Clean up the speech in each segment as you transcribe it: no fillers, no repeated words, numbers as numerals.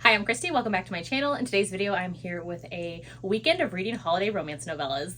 Hi, I'm Christy. Welcome back to my channel. In today's video, I'm here with a weekend of reading holiday romance novellas.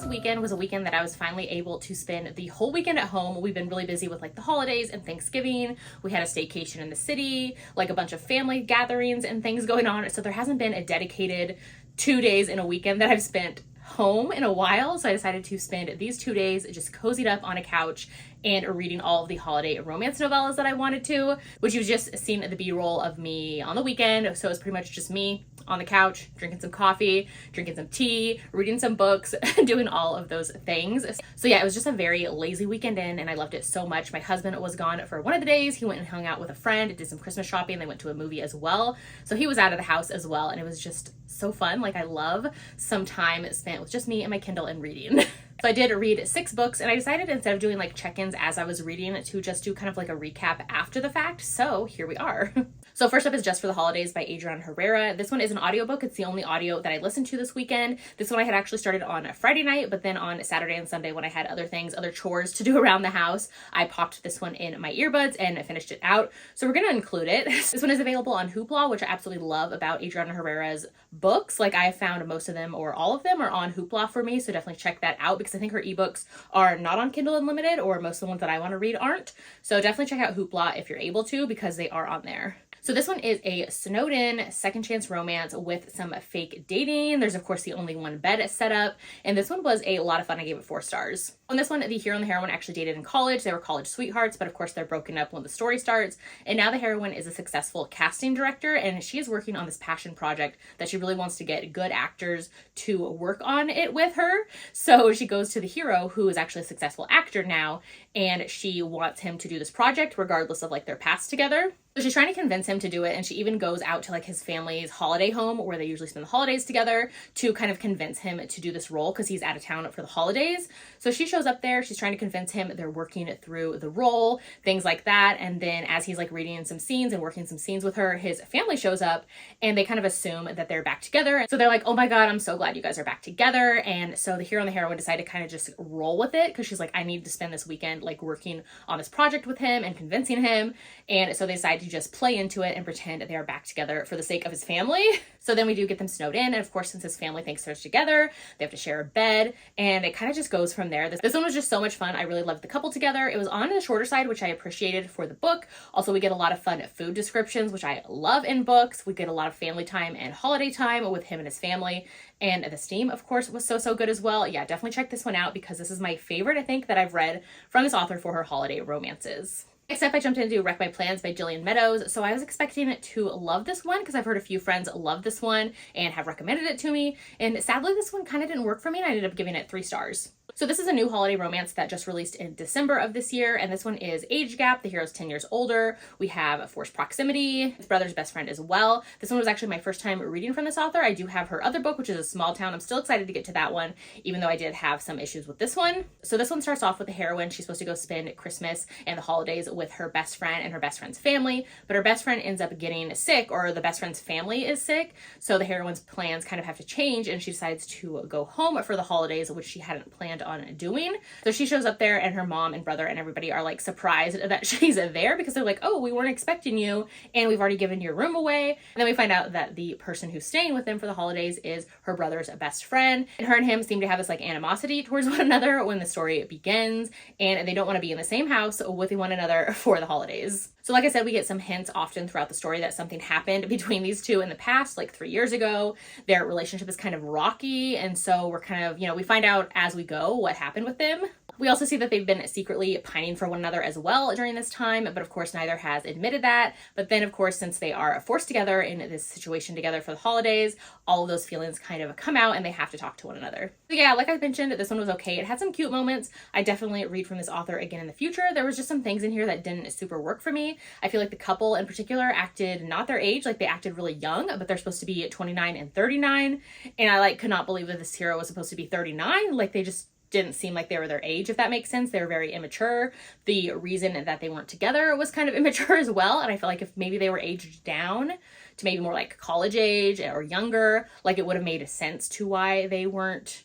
Weekend was a weekend that I was finally able to spend the whole weekend at home. We've been really busy with like the holidays and Thanksgiving. We had a staycation in the city, like a bunch of family gatherings and things going on. So there hasn't been a dedicated 2 days in a weekend that I've spent home in a while. So I decided to spend these 2 days just cozied up on a couch and reading all of the holiday romance novellas that I wanted to, which you've just seen the B-roll of me on the weekend. So it's pretty much just me on the couch, drinking some coffee, drinking some tea, reading some books, doing all of those things. So yeah, it was just a very lazy weekend and I loved it so much. My husband was gone for one of the days. He went and hung out with a friend, did some Christmas shopping. They went to a movie as well. So he was out of the house as well. And it was just so fun. Like I love some time spent with just me and my Kindle and reading. So I did read 6 books, and I decided instead of doing like check-ins as I was reading to just do kind of like a recap after the fact. So here we are. So first up is Just for the Holidays by Adriana Herrera. This one is an audiobook. It's the only audio that I listened to this weekend. This one I had actually started on Friday night, but then on Saturday and Sunday when I had other chores to do around the house, I popped this one in my earbuds and finished it out. So we're going to include it. This one is available on Hoopla, which I absolutely love about Adriana Herrera's books. Like I found most of them or all of them are on Hoopla for me. So definitely check that out because I think her ebooks are not on Kindle Unlimited, or most of the ones that I want to read aren't. So definitely check out Hoopla if you're able to, because they are on there. So this one is a snowed-in second chance romance with some fake dating. There's of course the only one bed set up, and this one was a lot of fun. I gave it 4 stars. On this one, the hero and the heroine actually dated in college. They were college sweethearts, but of course they're broken up when the story starts. And now the heroine is a successful casting director, and she is working on this passion project that she really wants to get good actors to work on it with her. So she goes to the hero, who is actually a successful actor now, and she wants him to do this project regardless of like their past together. So she's trying to convince him to do it, and she even goes out to like his family's holiday home where they usually spend the holidays together to kind of convince him to do this role because he's out of town for the holidays. So she shows up there, she's trying to convince him, they're working through the role, things like that. And then as he's like reading some scenes and working some scenes with her, his family shows up and they kind of assume that they're back together. So they're like, oh my God, I'm so glad you guys are back together. And so the hero and the heroine decide to kind of just roll with it because she's like, I need to spend this weekend like working on this project with him and convincing him. And so they decide to just play into it and pretend they are back together for the sake of his family. So then we do get them snowed in. And of course, since his family thinks they're together, they have to share a bed. And it kind of just goes from there. This one was just so much fun. I really loved the couple together. It was on the shorter side, which I appreciated for the book. Also, we get a lot of fun food descriptions, which I love in books. We get a lot of family time and holiday time with him and his family. And the steam, of course, was so good as well. Yeah, definitely check this one out because this is my favorite, I think, that I've read from this author for her holiday romances. Next up, I jumped into Wreck My Plans by Jillian Meadows. So I was expecting to love this one because I've heard a few friends love this one and have recommended it to me. And sadly, this one kind of didn't work for me and I ended up giving it 3 stars. So this is a new holiday romance that just released in December of this year, and this one is age gap. The hero's 10 years older. We have forced proximity. His brother's best friend as well. This one was actually my first time reading from this author. I do have her other book, which is A Small Town. I'm still excited to get to that one, even though I did have some issues with this one. So this one starts off with the heroine. She's supposed to go spend Christmas and the holidays with her best friend and her best friend's family, but her best friend ends up getting sick, or the best friend's family is sick. So the heroine's plans kind of have to change, and she decides to go home for the holidays, which she hadn't planned on doing. So she shows up there and her mom and brother and everybody are like surprised that she's there because they're like, oh, we weren't expecting you and we've already given your room away. And then we find out that the person who's staying with them for the holidays is her brother's best friend, and her and him seem to have this like animosity towards one another when the story begins, and they don't want to be in the same house with one another for the holidays. So like I said, we get some hints often throughout the story that something happened between these two in the past, like 3 years ago. Their relationship is kind of rocky, and so we're kind of, we find out as we go what happened with them. We also see that they've been secretly pining for one another as well during this time, but of course neither has admitted that. But then of course, since they are forced together in this situation together for the holidays, all of those feelings kind of come out and they have to talk to one another. So yeah, like I mentioned, this one was okay. It had some cute moments. I definitely read from this author again in the future. There was just some things in here that didn't super work for me. I feel like the couple in particular acted not their age, like they acted really young, but they're supposed to be 29 and 39. And I could not believe that this hero was supposed to be 39. Like they just didn't seem like they were their age, if that makes sense. They were very immature. The reason that they weren't together was kind of immature as well. And I feel like if maybe they were aged down to maybe more like college age or younger, like it would have made sense to why they weren't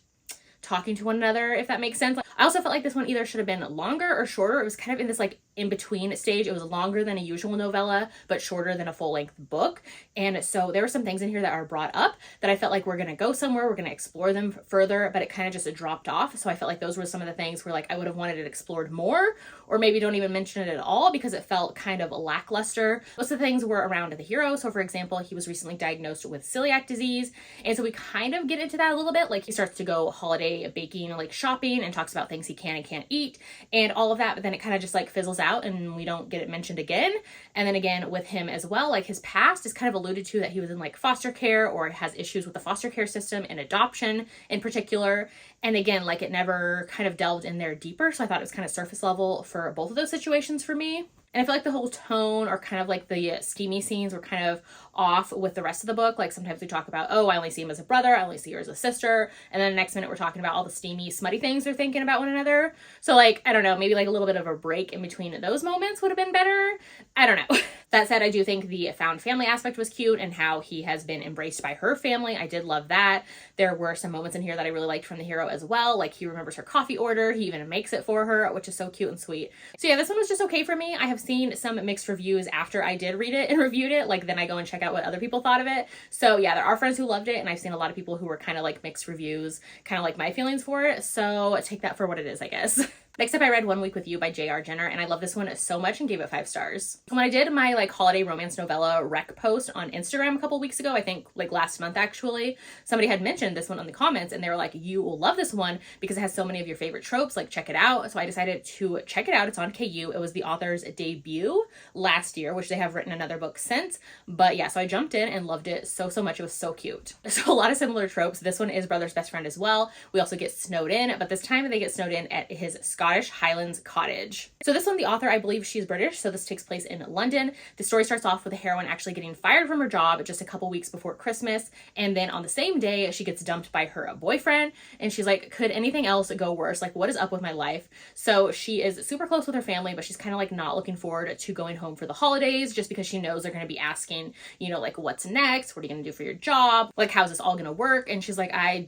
talking to one another, if that makes sense. I also felt like this one either should have been longer or shorter. It was kind of in this like in-between stage. It was longer than a usual novella, but shorter than a full-length book. And so there were some things in here that are brought up that I felt like we're going to go somewhere, we're going to explore them further, but it kind of just dropped off. So I felt like those were some of the things where like I would have wanted it explored more, or maybe don't even mention it at all because it felt kind of lackluster. Most of the things were around the hero. So for example, he was recently diagnosed with celiac disease. And so we kind of get into that a little bit. Like he starts to go holiday baking, like shopping, and talks about things he can and can't eat and all of that. But then it kind of just like fizzles out and we don't get it mentioned again. And then again with him as well, like his past is kind of alluded to that he was in like foster care or has issues with the foster care system and adoption in particular. And again, like it never kind of delved in there deeper. So I thought it was kind of surface level for both of those situations for me. And I feel like the whole tone or kind of like the steamy scenes were kind of off with the rest of the book. Like sometimes we talk about, oh, I only see him as a brother, I only see her as a sister, and then the next minute we're talking about all the steamy, smutty things they're thinking about one another. So like, I don't know, maybe like a little bit of a break in between those moments would have been better. I don't know. That said, I do think the found family aspect was cute and how he has been embraced by her family. I did love that. There were some moments in here that I really liked from the hero as well. Like he remembers her coffee order. He even makes it for her, which is so cute and sweet. So yeah, this one was just okay for me. I have seen some mixed reviews after I did read it and reviewed it. Like then I go and check out what other people thought of it. So yeah, there are friends who loved it, and I've seen a lot of people who were kind of like mixed reviews, kind of like my feelings for it. So take that for what it is, I guess. Next up, I read One Week with You by J.R. Jenner, and I love this one so much and gave it 5 stars. When I did my like holiday romance novella rec post on Instagram a couple weeks ago, I think like last month actually, somebody had mentioned this one on the comments, and they were like, you will love this one because it has so many of your favorite tropes, like check it out. So I decided to check it out. It's on KU. It was the author's debut last year, which they have written another book since. But yeah, so I jumped in and loved it so much. It was so cute. So a lot of similar tropes. This one is brother's best friend as well. We also get snowed in, but this time they get snowed in at his Scottish Highlands cottage. So this one, the author, I believe she's British, so this takes place in London. The story starts off with the heroine actually getting fired from her job just a couple weeks before Christmas, and then on the same day she gets dumped by her boyfriend, and she's like, could anything else go worse? Like, what is up with my life? So she is super close with her family, but she's kind of like not looking forward to going home for the holidays just because she knows they're going to be asking, you know, like, what's next? What are you going to do for your job? Like, how's this all going to work? And she's like, I'm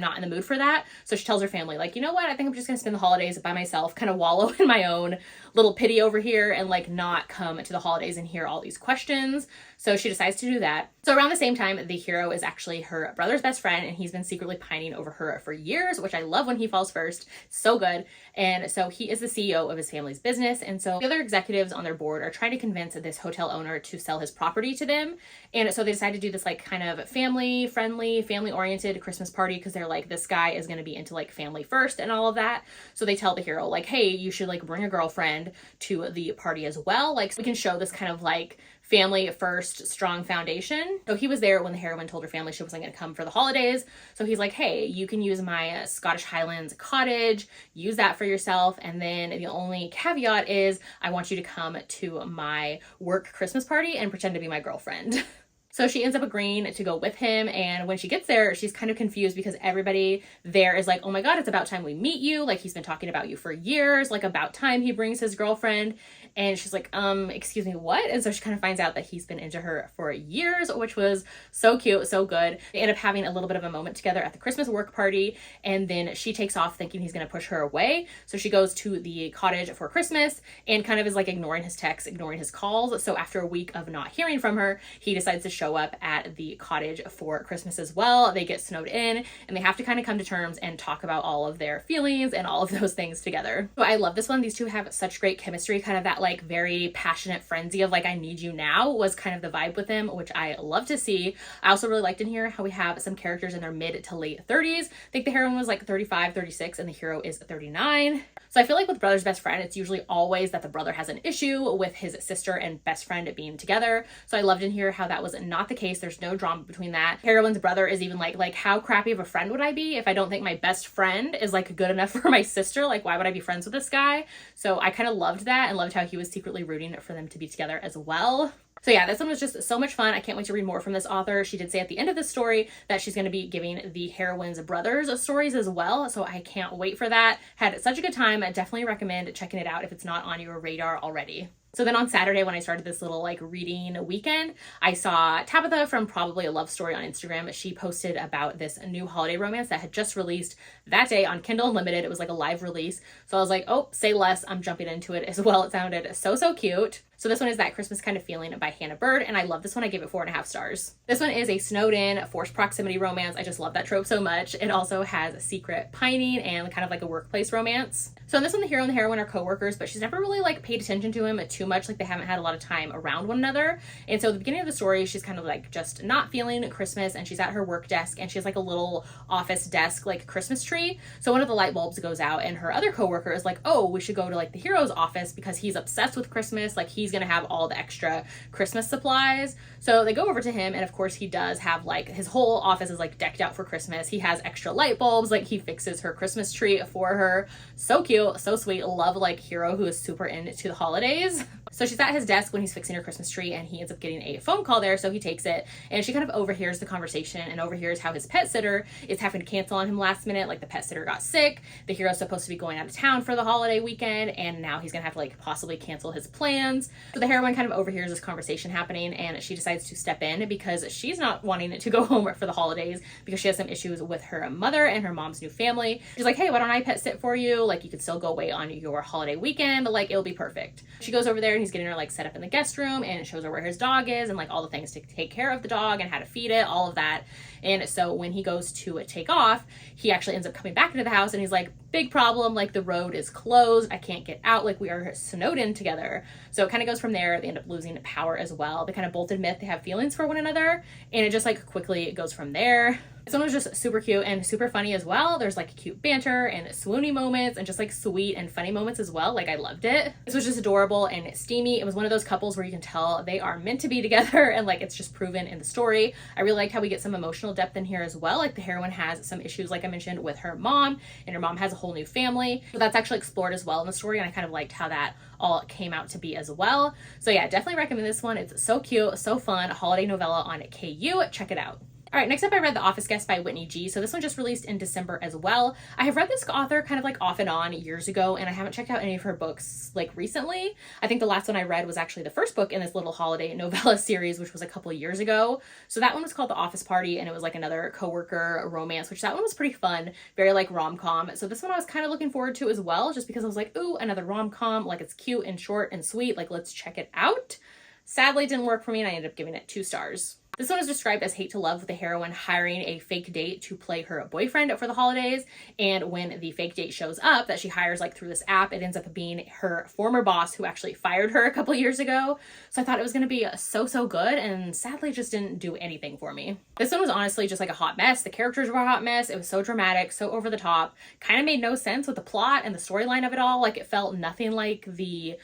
not in the mood for that. So she tells her family, like, you know what? I think I'm just going to spend the holidays by myself, kind of wallow in my own little pity over here and like not come to the holidays and hear all these questions. So she decides to do that. So around the same time, the hero is actually her brother's best friend, and he's been secretly pining over her for years, which I love when he falls first. So good. And so he is the CEO of his family's business. And so the other executives on their board are trying to convince this hotel owner to sell his property to them. And so they decide to do this like kind of family-friendly, family-oriented Christmas party because they're like, this guy is going to be into like family first and all of that. So they tell the hero like, hey, you should like bring a girlfriend to the party as well. Like, so we can show this kind of like family first strong foundation. So he was there when the heroine told her family she wasn't going to come for the holidays. So he's like, hey, you can use my Scottish Highlands cottage, use that for yourself. And then the only caveat is I want you to come to my work Christmas party and pretend to be my girlfriend. So she ends up agreeing to go with him, and when she gets there, she's kind of confused because everybody there is like, oh my God, it's about time we meet you. Like, he's been talking about you for years, like about time he brings his girlfriend. And she's like, excuse me, what? And so she kind of finds out that he's been into her for years, which was so cute, so good. They end up having a little bit of a moment together at the Christmas work party, and then she takes off thinking he's going to push her away. So she goes to the cottage for Christmas and kind of is like ignoring his texts, ignoring his calls. So after a week of not hearing from her, he decides to show up at the cottage for Christmas as well. They get snowed in, and they have to kind of come to terms and talk about all of their feelings and all of those things together. So I love this one. These two have such great chemistry, kind of that like very passionate frenzy of like, I need you now was kind of the vibe with them, which I love to see. I also really liked in here how we have some characters in their mid to late 30s. I think the heroine was like 35, 36, and the hero is 39. So I feel like with brother's best friend, it's usually always that the brother has an issue with his sister and best friend being together. So I loved in here how that was not the case. There's no drama between that. Heroine's brother is even like how crappy of a friend would I be if I don't think my best friend is like good enough for my sister? Like, why would I be friends with this guy? So I kind of loved that and loved how he was secretly rooting for them to be together as well. So yeah, this one was just so much fun. I can't wait to read more from this author. She did say at the end of the story that she's going to be giving the heroine's brothers stories as well. So I can't wait for that. Had such a good time. I definitely recommend checking it out if it's not on your radar already. So then on Saturday, when I started this little like reading weekend, I saw Tabitha from Probably a Love Story on Instagram. She posted about this new holiday romance that had just released that day on Kindle Unlimited. It was like a live release. So I was like, oh, say less. I'm jumping into it as well. It sounded so cute. So this one is That Christmas Kind of Feeling by Hannah Bird, and I love this one. I gave it 4.5 stars. This one is a snowed in forced proximity romance. I just love that trope so much. It also has secret pining and kind of like a workplace romance. So in this one, the hero and the heroine are co-workers, but she's never really like paid attention to him too much. Like, they haven't had a lot of time around one another. And so at the beginning of the story, she's kind of like just not feeling Christmas, and she's at her work desk, and she has like a little office desk like Christmas tree. So one of the light bulbs goes out, and her other coworker is like, oh, we should go to like the hero's office because he's obsessed with Christmas. Like, he's gonna have all the extra Christmas supplies. So they go over to him, and of course he does have like his whole office is like decked out for Christmas. He has extra light bulbs, like he fixes her Christmas tree for her. So cute, so sweet. Love like hero who is super into the holidays. So she's at his desk when he's fixing her Christmas tree, and he ends up getting a phone call there, so he takes it, and she kind of overhears the conversation and overhears how his pet sitter is having to cancel on him last minute. Like, the pet sitter got sick, the hero's supposed to be going out of town for the holiday weekend, and now he's gonna have to like possibly cancel his plans. So the heroine kind of overhears this conversation happening, and she decides to step in because she's not wanting to go home for the holidays because she has some issues with her mother and her mom's new family. She's like, hey, why don't I pet sit for you? Like, you could still go away on your holiday weekend, like it'll be perfect. She goes over there and he's getting her like set up in the guest room, and it shows her where his dog is and like all the things to take care of the dog and how to feed it, all of that. And so when he goes to take off, he actually ends up coming back into the house, and he's like, big problem, like the road is closed, I can't get out, like we are snowed in together. So it kind of goes from there. They end up losing power as well. They kind of both admit they have feelings for one another, and it just like quickly goes from there. This one was just super cute and super funny as well. There's like cute banter and swoony moments and just like sweet and funny moments as well. Like, I loved it. This was just adorable and steamy. It was one of those couples where you can tell they are meant to be together, and like it's just proven in the story. I really liked how we get some emotional depth in here as well. Like, the heroine has some issues, like I mentioned, with her mom, and her mom has a whole new family. So that's actually explored as well in the story, and I kind of liked how that all came out to be as well. So yeah, definitely recommend this one. It's so cute, so fun. Holiday novella on KU. Check it out. All right, next up I read The Office Guest by Whitney G. So this one just released in December as well. I have read this author kind of like off and on years ago, and I haven't checked out any of her books like recently. I think the last one I read was actually the first book in this little holiday novella series, which was a couple of years ago. So that one was called The Office Party, and it was like another coworker romance, which that one was pretty fun, very like rom-com. So this one I was kind of looking forward to as well, just because I was like, ooh, another rom-com, like it's cute and short and sweet, like let's check it out. Sadly, it didn't work for me, and I ended up giving it 2 stars. This one is described as hate to love, with the heroine hiring a fake date to play her boyfriend for the holidays. And when the fake date shows up that she hires like through this app, it ends up being her former boss who actually fired her a couple years ago. So I thought it was going to be so good, and sadly just didn't do anything for me. This one was honestly just like a hot mess. The characters were a hot mess. It was so dramatic, so over the top, kind of made no sense with the plot and the storyline of it all. Like, it felt nothing like the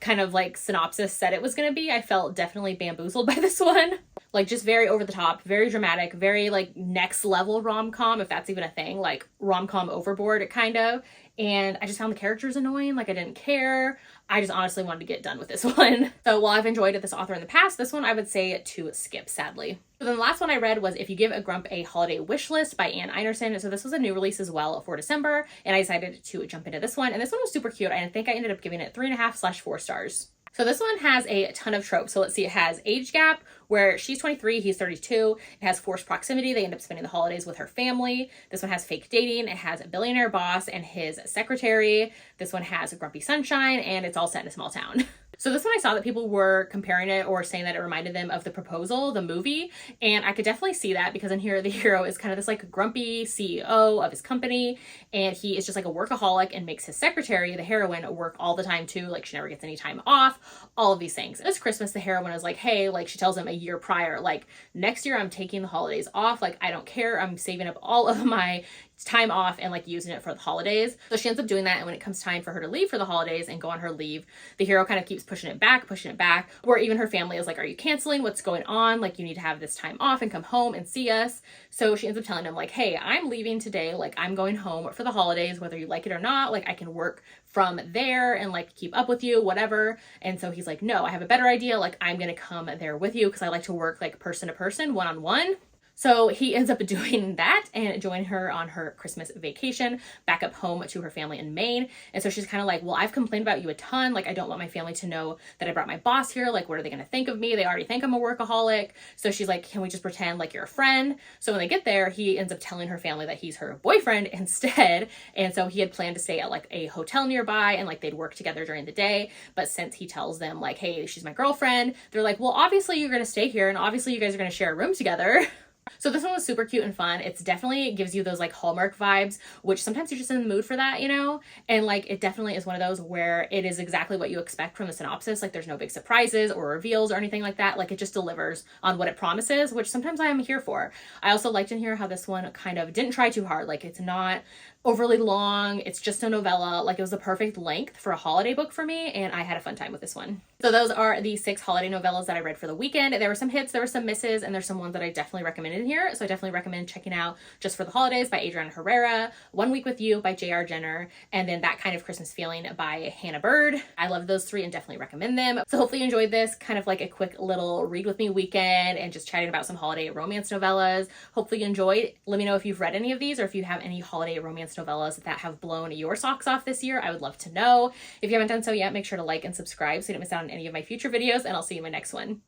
kind of like synopsis said it was going to be. I felt definitely bamboozled by this one. Like, just very over the top, very dramatic, very like next level rom-com, if that's even a thing, like rom-com overboard kind of. And I just found the characters annoying. Like, I didn't care. I just honestly wanted to get done with this one. So while I've enjoyed this author in the past, this one I would say to skip, sadly. So then the last one I read was If You Give a Grump a Holiday Wish List by Anne Einerson. So this was a new release as well for December, and I decided to jump into this one. And this one was super cute. I think I ended up giving it 3.5/4 stars. So this one has a ton of tropes. So let's see, it has age gap, where she's 23, he's 32. It has forced proximity. They end up spending the holidays with her family. This one has fake dating. It has a billionaire boss and his secretary. This one has a grumpy sunshine, and it's all set in a small town. So this one I saw that people were comparing it or saying that it reminded them of The Proposal, the movie. And I could definitely see that, because in here the hero is kind of this like grumpy CEO of his company, and he is just like a workaholic and makes his secretary, the heroine, work all the time too. Like, she never gets any time off, all of these things. This Christmas, the heroine is like, hey, like she tells him a year prior, like, next year I'm taking the holidays off. Like, I don't care. I'm saving up all of my time off and like using it for the holidays. So she ends up doing that, and when it comes time for her to leave for the holidays and go on her leave, the hero kind of keeps pushing it back, or even her family is like, are you canceling? What's going on? Like, you need to have this time off and come home and see us. So she ends up telling him like, hey, I'm leaving today, like I'm going home for the holidays, whether you like it or not. Like, I can work from there and like keep up with you, whatever. And so he's like, no, I have a better idea. Like, I'm gonna come there with you, because I like to work like person to person, one-on-one. So he ends up doing that and joining her on her Christmas vacation back up home to her family in Maine. And so she's kind of like, well, I've complained about you a ton. Like, I don't want my family to know that I brought my boss here. Like, what are they going to think of me? They already think I'm a workaholic. So she's like, can we just pretend like you're a friend? So when they get there, he ends up telling her family that he's her boyfriend instead. And so he had planned to stay at like a hotel nearby, and like they'd work together during the day. But since he tells them like, hey, she's my girlfriend, they're like, well, obviously you're going to stay here, and obviously you guys are going to share a room together. So this one was super cute and fun. It's definitely gives you those like Hallmark vibes, which sometimes you're just in the mood for that, you know? And like, it definitely is one of those where it is exactly what you expect from the synopsis. Like, there's no big surprises or reveals or anything like that. Like, it just delivers on what it promises, which sometimes I am here for. I also liked in here how this one kind of didn't try too hard. Like, it's not overly long. It's just a novella. Like, it was the perfect length for a holiday book for me, and I had a fun time with this one. So those are the 6 holiday novellas that I read for the weekend. There were some hits, there were some misses, and there's some ones that I definitely recommended here. So I definitely recommend checking out Just for the Holidays by Adriana Herrera, One Week with You by J.R. Jenner, and then That Kind of Christmas Feeling by Hannah Bird. I love those 3 and definitely recommend them. So hopefully you enjoyed this kind of like a quick little read with me weekend and just chatting about some holiday romance novellas. Hopefully you enjoyed. Let me know if you've read any of these or if you have any holiday romance novellas that have blown your socks off this year. I would love to know. If you haven't done so yet, make sure to like and subscribe so you don't miss out on any of my future videos, and I'll see you in my next one.